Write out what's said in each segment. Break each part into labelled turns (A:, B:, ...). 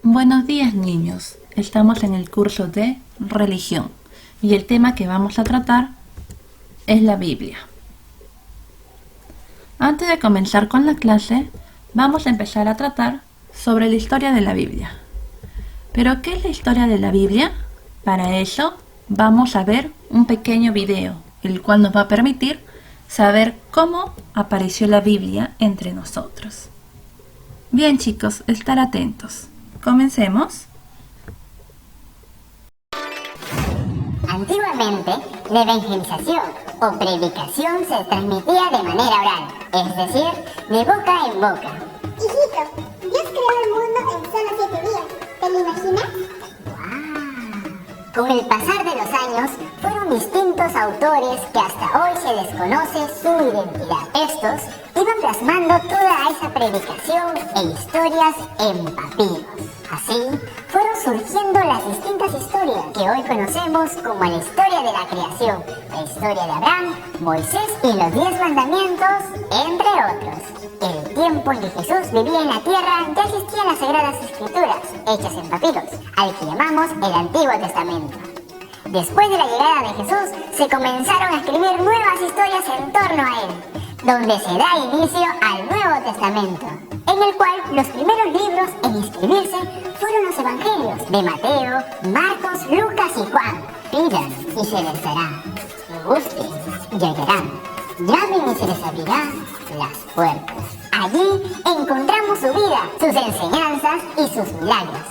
A: Buenos días, niños. Estamos en el curso de religión y el tema que vamos a tratar es la Biblia. Antes de comenzar con la clase, vamos a empezar a tratar sobre la historia de la Biblia. ¿Pero qué es la historia de la Biblia? Para eso vamos a ver un pequeño video, el cual nos va a permitir saber cómo apareció la Biblia entre nosotros. Bien, chicos, estar atentos. Comencemos.
B: Antiguamente, la evangelización o predicación se transmitía de manera oral, es decir, de boca en boca.
C: Hijito, Dios creó el mundo en solo 7 días. ¿Te lo imaginas?
B: ¡Wow! Con el pasar de los años, fueron distintos autores que hasta hoy se desconoce su identidad. Estos iban plasmando toda esa predicación e historias en papiros. Así, fueron surgiendo las distintas historias que hoy conocemos como la historia de la creación, la historia de Abraham, Moisés y los 10 mandamientos, entre otros. En el tiempo en que Jesús vivía en la tierra ya existían las sagradas escrituras, hechas en papiros, al que llamamos el Antiguo Testamento. Después de la llegada de Jesús, se comenzaron a escribir nuevas historias en torno a él, donde se da inicio al Nuevo Testamento, en el cual los primeros libros en escribirse fueron los evangelios de Mateo, Marcos, Lucas y Juan. Pidan y se les dará, busquen y hallarán, llamen y se les abrirá las puertas. Allí encontramos su vida, sus enseñanzas y sus milagros.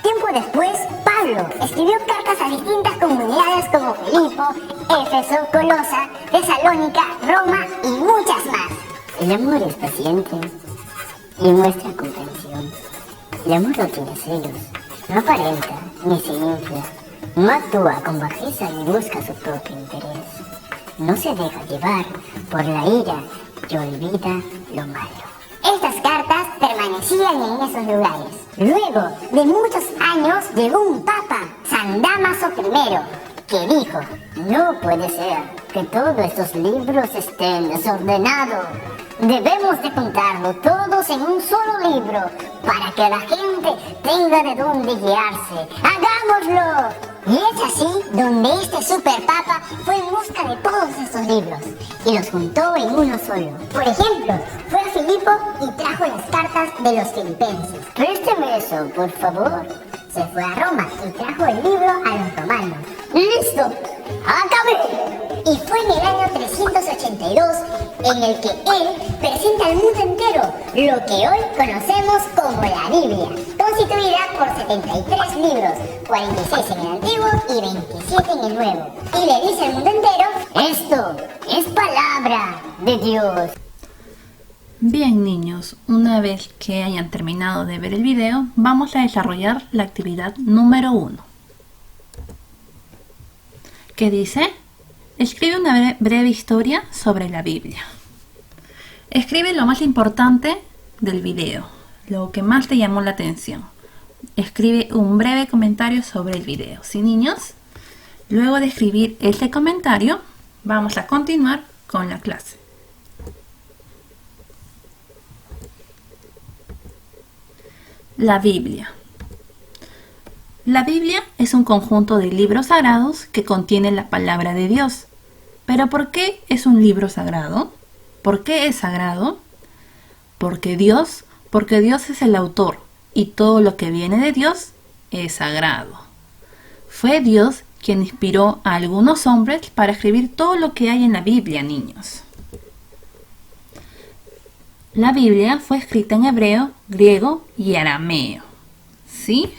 B: Tiempo después, Pablo escribió cartas a distintas comunidades como Filipo, Éfeso, Colosa, Tesalónica, Roma y muchas más. El amor es paciente y muestra comprensión. El amor no tiene celos, no aparenta ni se infla, no actúa con bajeza ni busca su propio interés. No se deja llevar por la ira y olvida lo malo. Estas cartas permanecían en esos lugares. Luego de muchos años llegó un papa, San Dámaso I, que dijo: no puede ser que todos estos libros estén desordenados. Debemos de juntarlos todos en un solo libro para que la gente tenga de dónde guiarse. ¡Hagámoslo! Y es así donde este superpapa fue en busca de todos estos libros y los juntó en uno solo. Por ejemplo, fue a Filipo y trajo las cartas de los filipenses. Présteme eso, por favor. Se fue a Roma y trajo el libro a los romanos. ¡Listo! ¡Acabé! Y fue en el año 382 en el que él presenta al mundo entero lo que hoy conocemos como la Biblia, constituida por 73 libros, 46 en el Antiguo y 27 en el Nuevo. Y le dice al mundo entero: esto es palabra de Dios.
A: Bien, niños, una vez que hayan terminado de ver el video, vamos a desarrollar la actividad número 1. ¿Qué dice? Escribe una breve historia sobre la Biblia. Escribe lo más importante del video, lo que más te llamó la atención. Escribe un breve comentario sobre el video. ¿Sí, niños? Luego de escribir ese comentario, vamos a continuar con la clase. La Biblia. La Biblia es un conjunto de libros sagrados que contienen la palabra de Dios. ¿Pero por qué es un libro sagrado? ¿Por qué es sagrado? Porque Dios es el autor y todo lo que viene de Dios es sagrado. Fue Dios quien inspiró a algunos hombres para escribir todo lo que hay en la Biblia, niños. La Biblia fue escrita en hebreo, griego y arameo. ¿Sí?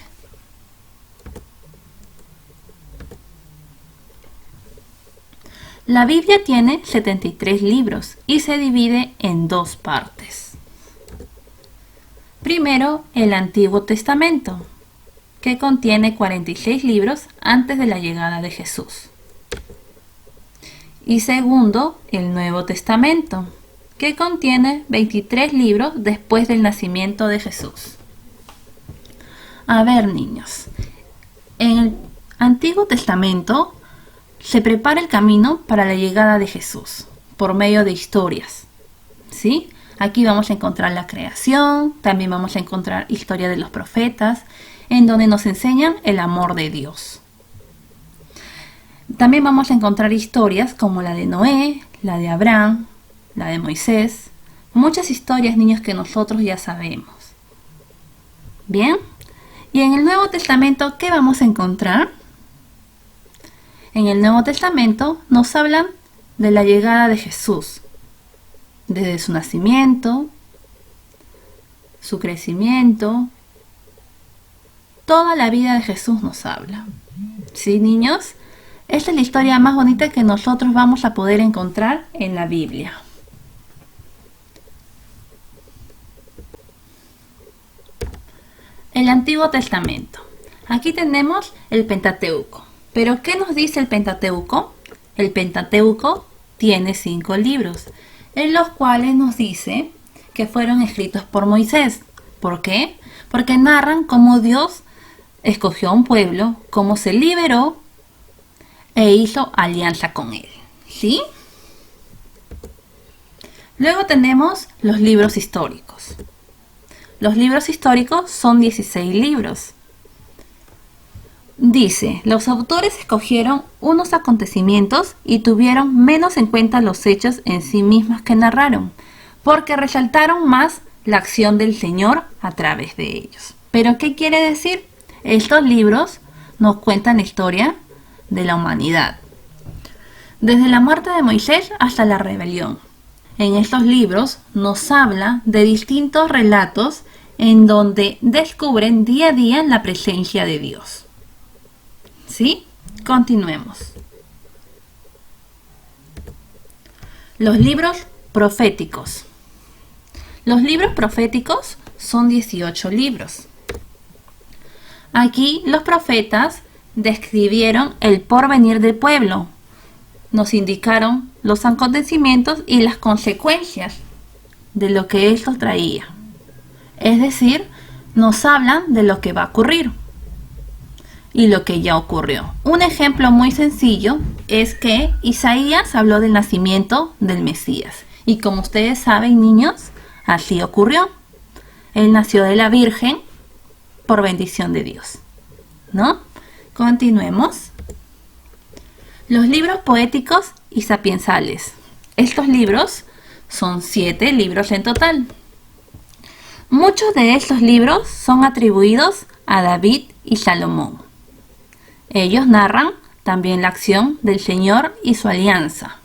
A: La Biblia tiene 73 libros y se divide en dos partes. Primero, el Antiguo Testamento, que contiene 46 libros antes de la llegada de Jesús. Y segundo, el Nuevo Testamento, que contiene 23 libros después del nacimiento de Jesús. A ver, niños, en el Antiguo Testamento se prepara el camino para la llegada de Jesús por medio de historias, ¿sí? Aquí vamos a encontrar la creación, también vamos a encontrar historia de los profetas. en donde nos enseñan el amor de Dios. También vamos a encontrar historias como la de Noé, la de Abraham, la de Moisés. Muchas historias, niños, que nosotros ya sabemos. Bien, y en el Nuevo Testamento, ¿qué vamos a encontrar? En el Nuevo Testamento nos hablan de la llegada de Jesús, desde su nacimiento, su crecimiento. Toda la vida de Jesús nos habla. ¿Sí, niños? Esta es la historia más bonita que nosotros vamos a poder encontrar en la Biblia. El Antiguo Testamento. Aquí tenemos el Pentateuco. ¿Pero qué nos dice el Pentateuco? El Pentateuco tiene 5 libros, en los cuales nos dice que fueron escritos por Moisés. ¿Por qué? Porque narran cómo Dios escogió a un pueblo, cómo se liberó e hizo alianza con él. ¿Sí? Luego tenemos los libros históricos. Los libros históricos son 16 libros. Dice, los autores escogieron unos acontecimientos y tuvieron menos en cuenta los hechos en sí mismos que narraron, porque resaltaron más la acción del Señor a través de ellos. ¿Pero qué quiere decir? Estos libros nos cuentan la historia de la humanidad, desde la muerte de Moisés hasta la rebelión. En estos libros nos habla de distintos relatos en donde descubren día a día la presencia de Dios. ¿Sí? Continuemos. Los libros proféticos. Los libros proféticos son 18 libros. Aquí los profetas describieron el porvenir del pueblo. Nos indicaron los acontecimientos y las consecuencias de lo que esto traía. Es decir, nos hablan de lo que va a ocurrir y lo que ya ocurrió. Un ejemplo muy sencillo es que Isaías habló del nacimiento del Mesías. Y como ustedes saben, niños, así ocurrió. Él nació de la Virgen por bendición de Dios, ¿no? Continuemos. Los libros poéticos y sapiensales. Estos libros son 7 libros en total. Muchos de estos libros son atribuidos a David y Salomón. Ellos narran también la acción del Señor y su alianza.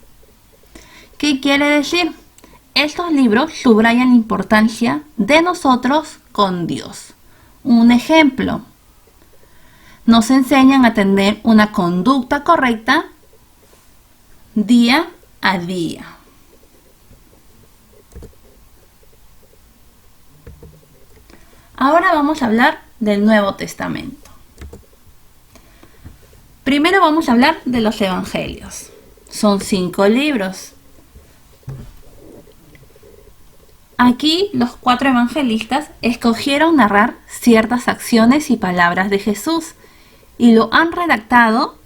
A: ¿Qué quiere decir? Estos libros subrayan la importancia de nosotros con Dios. Un ejemplo. Nos enseñan a tener una conducta correcta día a día. Ahora vamos a hablar del Nuevo Testamento. Primero vamos a hablar de los Evangelios. Son 5 libros. Aquí los 4 evangelistas escogieron narrar ciertas acciones y palabras de Jesús y lo han redactado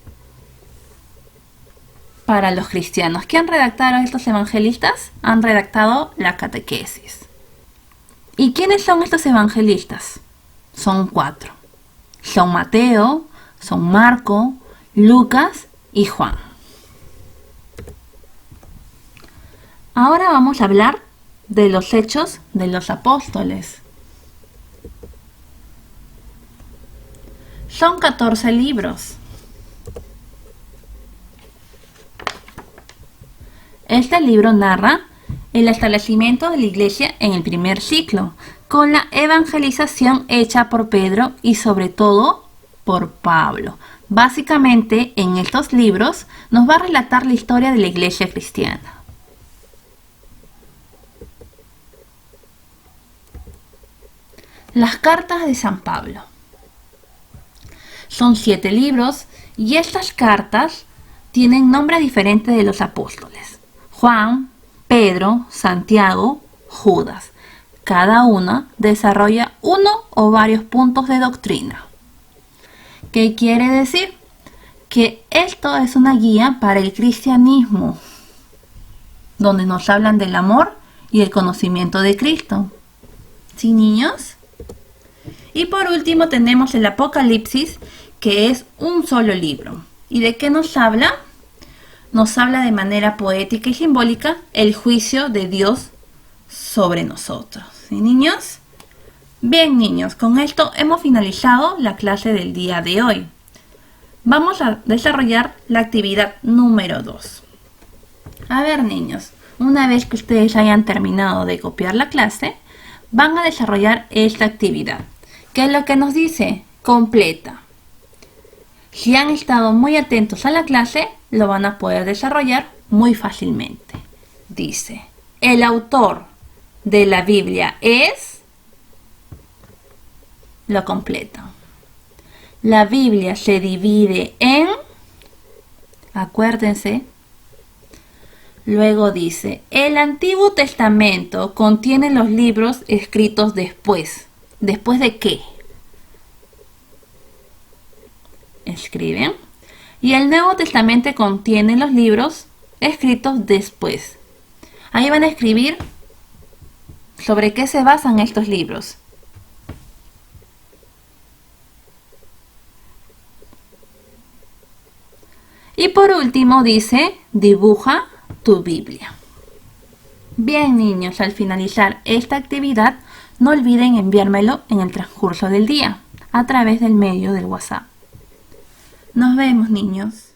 A: para los cristianos. ¿Qué han redactado estos evangelistas? Han redactado la catequesis. ¿Y quiénes son estos evangelistas? Son 4. Son Mateo, son Marco, Lucas y Juan. Ahora vamos a hablar de los hechos de los apóstoles. Son 14 libros. Este libro narra el establecimiento de la iglesia en el primer siglo, con la evangelización hecha por Pedro y sobre todo por Pablo. Básicamente, en estos libros nos va a relatar la historia de la iglesia cristiana. Las cartas de San Pablo. Son 7 libros y estas cartas tienen nombres diferentes de los apóstoles. Juan, Pedro, Santiago, Judas. Cada una desarrolla uno o varios puntos de doctrina. ¿Qué quiere decir? Que esto es una guía para el cristianismo, donde nos hablan del amor y el conocimiento de Cristo. ¿Sí, niños? Y por último tenemos el Apocalipsis, que es un solo libro. ¿Y de qué nos habla? Nos habla de manera poética y simbólica el juicio de Dios sobre nosotros. ¿Sí, niños? Bien, niños, con esto hemos finalizado la clase del día de hoy. Vamos a desarrollar la actividad número 2. A ver, niños, una vez que ustedes hayan terminado de copiar la clase, van a desarrollar esta actividad. ¿Qué es lo que nos dice? Completa. Si han estado muy atentos a la clase, lo van a poder desarrollar muy fácilmente. Dice, el autor de la Biblia es... Lo completa. La Biblia se divide en... Acuérdense. Luego dice, el Antiguo Testamento contiene los libros escritos después. ¿Después de qué? Escriben. Y el Nuevo Testamento contiene los libros escritos después. Ahí van a escribir sobre qué se basan estos libros. Y por último dice, dibuja tu Biblia. Bien, niños, al finalizar esta actividad, no olviden enviármelo en el transcurso del día, a través del medio del WhatsApp. Nos vemos, niños.